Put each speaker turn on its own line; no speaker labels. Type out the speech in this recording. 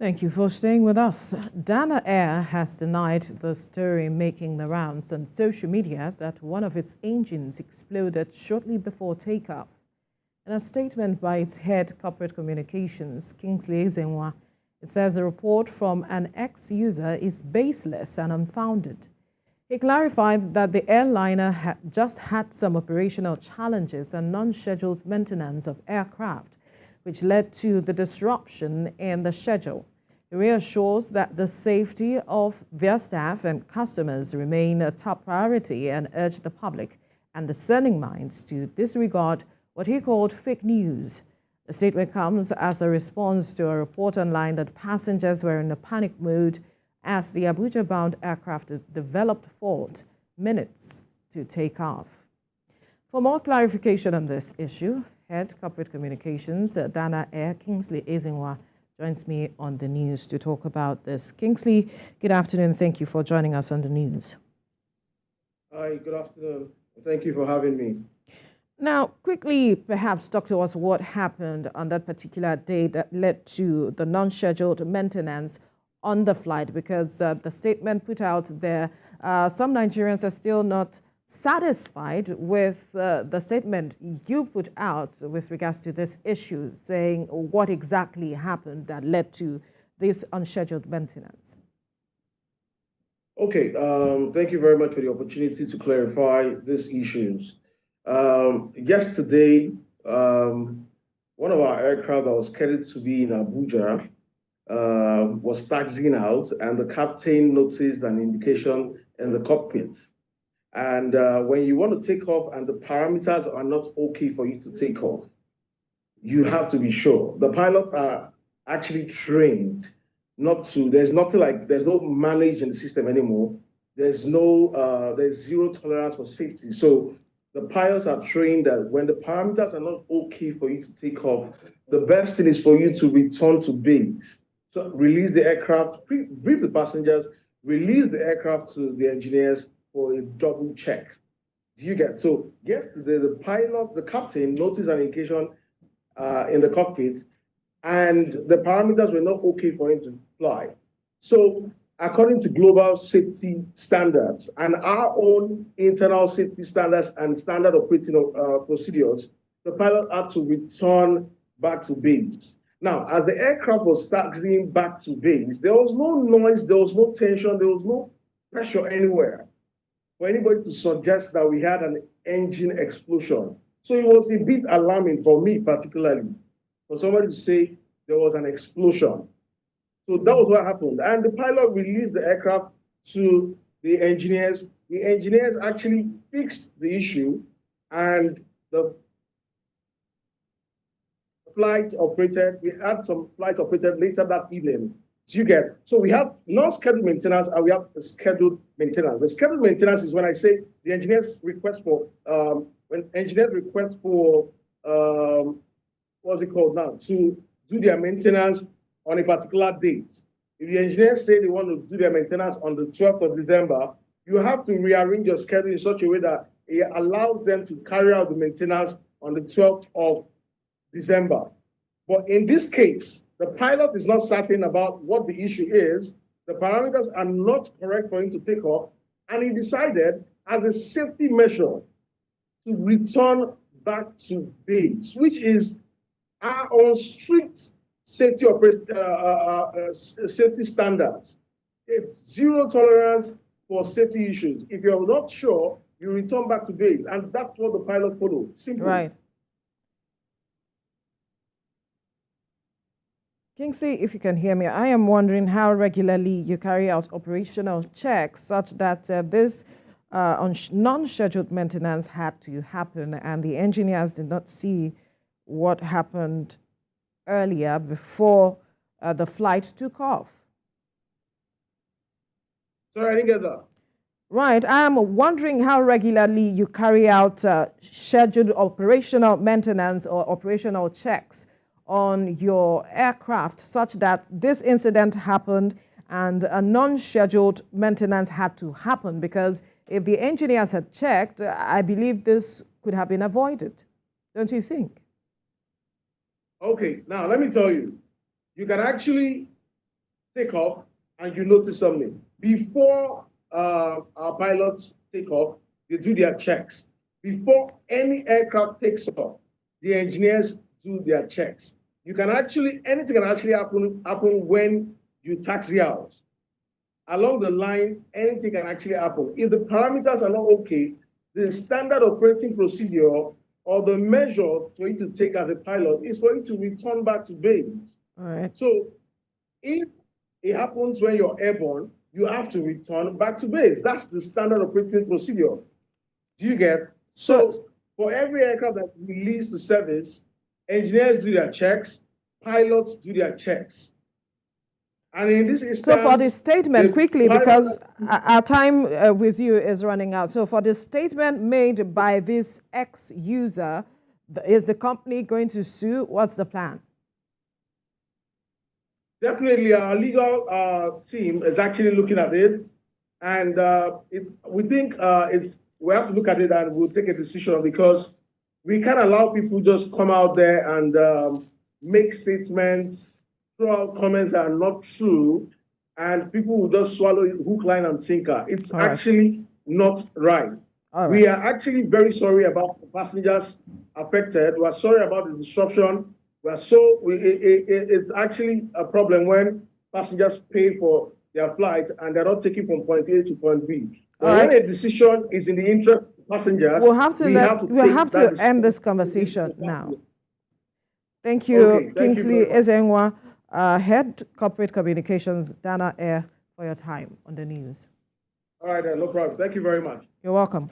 Thank you for staying with us. Dana Air has denied the story making the rounds on social media that one of its engines exploded shortly before takeoff. In a statement by its head corporate communications, Kingsley Ezenwa, it says the report from an ex-user is baseless and unfounded. He clarified that the airliner had just had some operational challenges and non-scheduled maintenance of aircraft, which led to the disruption in the schedule. It reassures that the safety of their staff and customers remain a top priority and urged the public and discerning minds to disregard what he called fake news. The statement comes as a response to a report online that passengers were in a panic mode as the Abuja-bound aircraft developed fault minutes to take off. For more clarification on this issue, Head Corporate Communications, Dana Air, Kingsley Ezenwa, joins me on the news to talk about this. Kingsley, good afternoon. Thank you for joining us on the news.
Hi, good afternoon. Thank you for having me.
Now, quickly, perhaps talk to us what happened on that particular day that led to the non-scheduled maintenance on the flight, because the statement put out there, some Nigerians are still not satisfied with the statement you put out with regards to this issue, saying what exactly happened that led to this unscheduled maintenance.
Okay, thank you very much for the opportunity to clarify these issues. Yesterday, one of our aircraft that was scheduled to be in Abuja was taxiing out, and the captain noticed an indication in the cockpit. And when you want to take off and the parameters are not okay for you to take off, you have to be sure. The pilots are actually trained not to, there's no manage in the system anymore. There's zero tolerance for safety. So the pilots are trained that when the parameters are not okay for you to take off, the best thing is for you to return to base. So release the aircraft, brief the passengers, release the aircraft to the engineers for a double check. Do you get? So yesterday, the captain noticed an indication in the cockpit, and the parameters were not okay for him to fly. So according to global safety standards and our own internal safety standards and standard operating procedures, the pilot had to return back to base. Now, as the aircraft was taxiing back to base, there was no noise, there was no tension, there was no pressure anywhere for anybody to suggest that we had an engine explosion. So it was a bit alarming for me, particularly, for somebody to say there was an explosion. So that was what happened. And the pilot released the aircraft to the engineers. The engineers actually fixed the issue, and the flight operated. We had some flights operated later that evening. You get, so we have non-scheduled maintenance and we have scheduled maintenance. The scheduled maintenance is when I say the engineers request for what's it called now, to do their maintenance on a particular date. If the engineers say they want to do their maintenance on the 12th of December, you have to rearrange your schedule in such a way that it allows them to carry out the maintenance on the 12th of December. But in this case, the pilot is not certain about what the issue is. The parameters are not correct for him to take off. And he decided, as a safety measure, to return back to base, which is our own strict safety standards. It's zero tolerance for safety issues. If you're not sure, you return back to base. And that's what the pilot followed. Simple.
Right. Kingsley, if you can hear me, I am wondering how regularly you carry out operational checks such that this non-scheduled maintenance had to happen and the engineers did not see what happened earlier before the flight took off.
Sorry, I didn't get that.
Right. I am wondering how regularly you carry out scheduled operational maintenance or operational checks on your aircraft such that this incident happened and a non-scheduled maintenance had to happen, because if the engineers had checked, I believe this could have been avoided. Don't you think?
Okay, now let me tell you, you can actually take off and you notice something. Before our pilots take off, they do their checks. Before any aircraft takes off, the engineers do their checks. Anything can actually happen when you taxi out. Along the line, anything can actually happen. If the parameters are not okay, the standard operating procedure or the measure for you to take as a pilot is for you to return back to base.
All right.
So if it happens when you're airborne, you have to return back to base. That's the standard operating procedure. Do you get? So for every aircraft that's released to service, engineers do their checks, pilots do their checks. And in this instance,
so for the statement, quickly, because our time with you is running out. So for the statement made by this ex-user, is the company going to sue? What's the plan?
Definitely, our legal team is actually looking at it, and we think we have to look at it and we'll take a decision, because we can't allow people just come out there and make statements, throw out comments that are not true, and people will just swallow it hook, line, and sinker. It's actually not right. We are actually very sorry about the passengers affected. We are sorry about the disruption. It's actually a problem when passengers pay for their flight and they're not taken from point A to point B. When a decision is in the interest of passengers,
we'll have to end this conversation now. Thank you, Kingsley Ezenwa, Head Corporate Communications, Dana Air, for your time on the news.
All right, no problem. Thank you very much.
You're welcome.